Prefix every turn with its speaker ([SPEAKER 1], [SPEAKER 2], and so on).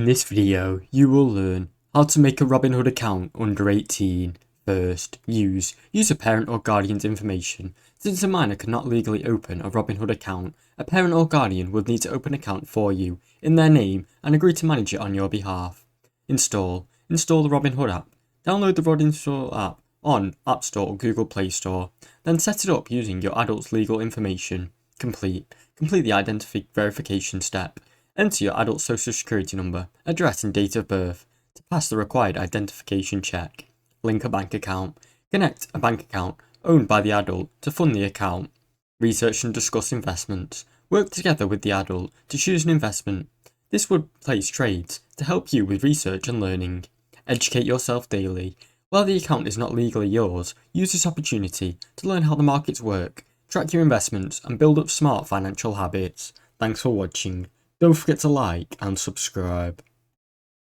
[SPEAKER 1] In this video, you will learn how to make a Robinhood account under 18. First, use a parent or guardian's information. Since a minor cannot legally open a Robinhood account, a parent or guardian would need to open an account for you in their name and agree to manage it on your behalf. Install the Robinhood app. Download the Robinhood app on App Store or Google Play Store. Then set it up using your adult's legal information. Complete the identity verification step. Enter your adult social security number, address and date of birth to pass the required identification check. Link a bank account. Connect a bank account owned by the adult to fund the account. Research and discuss investments. Work together with the adult to choose an investment. This would place trades to help you with research and learning. Educate yourself daily. While the account is not legally yours, use this opportunity to learn how the markets work, track your investments and build up smart financial habits. Thanks for watching. Don't forget to like and subscribe.